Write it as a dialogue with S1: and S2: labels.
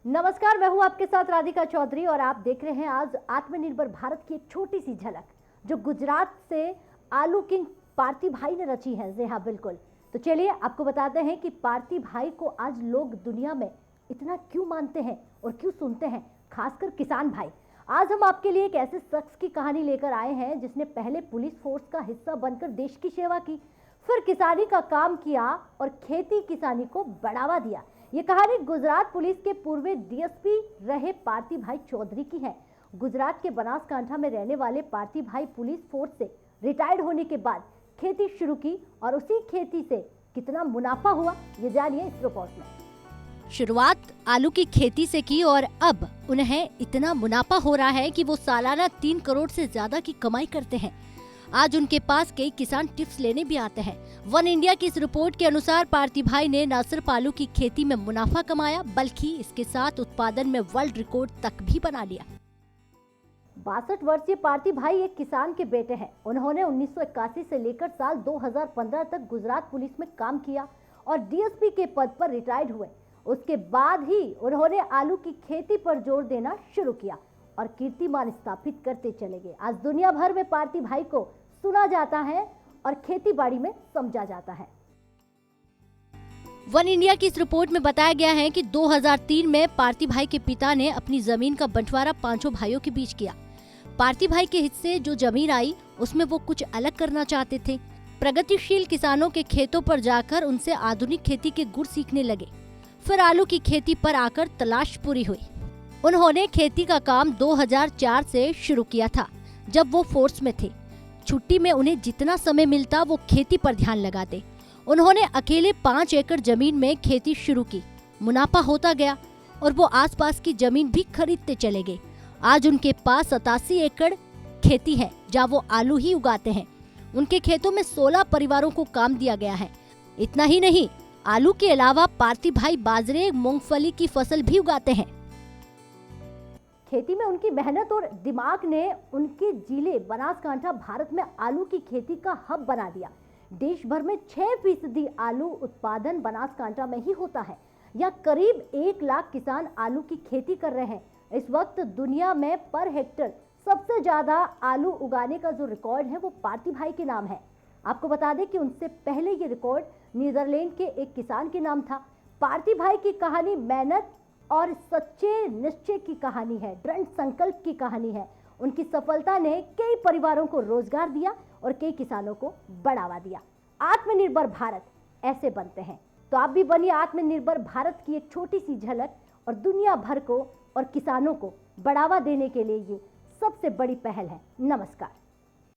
S1: नमस्कार, मैं हूं आपके साथ राधिका चौधरी और आप देख रहे हैं आज आत्मनिर्भर भारत की एक छोटी सी झलक जो गुजरात से आलू किंग पार्थी भाई ने रची है। जी हाँ, बिल्कुल। तो चलिए आपको बताते हैं कि पार्थी भाई को आज लोग दुनिया में इतना क्यों मानते हैं और क्यों सुनते हैं, खासकर किसान भाई। आज हम आपके लिए एक ऐसे शख्स की कहानी लेकर आए हैं जिसने पहले पुलिस फोर्स का हिस्सा बनकर देश की सेवा की, फिर किसानी का काम किया और खेती किसानी को बढ़ावा दिया। ये कहानी गुजरात पुलिस के पूर्व डीएसपी रहे पार्थी भाई चौधरी की है। गुजरात के बनासकांठा में रहने वाले पार्थी भाई पुलिस फोर्स से रिटायर्ड होने के बाद खेती शुरू की और उसी खेती से कितना मुनाफा हुआ ये जानिए इस रिपोर्ट में।
S2: शुरुआत आलू की खेती से की और अब उन्हें इतना मुनाफा हो रहा है कि वो सालाना 3 करोड़ से ज्यादा की कमाई करते हैं। आज उनके पास कई किसान टिप्स लेने भी आते हैं। वन इंडिया की इस रिपोर्ट के अनुसार पार्थी भाई ने न सिर्फ आलू की खेती में मुनाफा कमाया बल्कि इसके साथ उत्पादन में वर्ल्ड रिकॉर्ड तक भी बना लिया।
S1: 62 वर्षीय पार्थी भाई एक किसान के बेटे हैं। उन्होंने 1981 से लेकर साल 2015 तक गुजरात पुलिस में काम किया और डीएसपी के पद पर रिटायर्ड हुए। उसके बाद ही उन्होंने आलू की खेती पर जोर देना शुरू किया और कीर्तिमान स्थापित करते चले गए। आज दुनिया भर में पार्थी भाई को सुना जाता है और खेतीबाड़ी में समझा जाता है।
S2: वन इंडिया की इस रिपोर्ट में बताया गया है कि 2003 में पार्थी भाई के पिता ने अपनी जमीन का बंटवारा 5 भाइयों के बीच किया। पार्थी भाई के हिस्से जो जमीन आई उसमें वो कुछ अलग करना चाहते थे। प्रगतिशील किसानों के खेतों पर जाकर उनसे आधुनिक खेती के गुर सीखने लगे। फिर आलू की खेती पर आकर तलाश पूरी हुई। उन्होंने खेती का काम 2004 से शुरू किया था जब वो फोर्स में थे। छुट्टी में उन्हें जितना समय मिलता वो खेती पर ध्यान लगाते। उन्होंने अकेले 5 एकड़ जमीन में खेती शुरू की। मुनाफा होता गया और वो आसपास की जमीन भी खरीदते चले गए। आज उनके पास 87 एकड़ खेती है जहाँ वो आलू ही उगाते हैं। उनके खेतों में 16 परिवारों को काम दिया गया है। इतना ही नहीं, आलू के अलावा पार्थी भाई बाजरे, मूंगफली की फसल भी उगाते हैं।
S1: खेती में उनकी मेहनत और दिमाग ने उनके जिले बनासकांठा भारत में आलू की खेती का हब बना दिया। देश भर में 6% आलू उत्पादन बनासकांठा में ही होता है। या करीब 1 लाख किसान आलू की खेती कर रहे हैं। इस वक्त दुनिया में पर हेक्टर सबसे ज्यादा आलू उगाने का जो रिकॉर्ड है वो पार्थी भाई के नाम है। आपको बता दें कि उनसे पहले ये रिकॉर्ड नीदरलैंड के एक किसान के नाम था। पार्थी भाई की कहानी मेहनत और सच्चे निश्चय की कहानी है, दृढ़ संकल्प की कहानी है। उनकी सफलता ने कई परिवारों को रोजगार दिया और कई किसानों को बढ़ावा दिया। आत्मनिर्भर भारत ऐसे बनते हैं। तो आप भी बनिए आत्मनिर्भर भारत की एक छोटी सी झलक और दुनिया भर को और किसानों को बढ़ावा देने के लिए ये सबसे बड़ी पहल है। नमस्कार।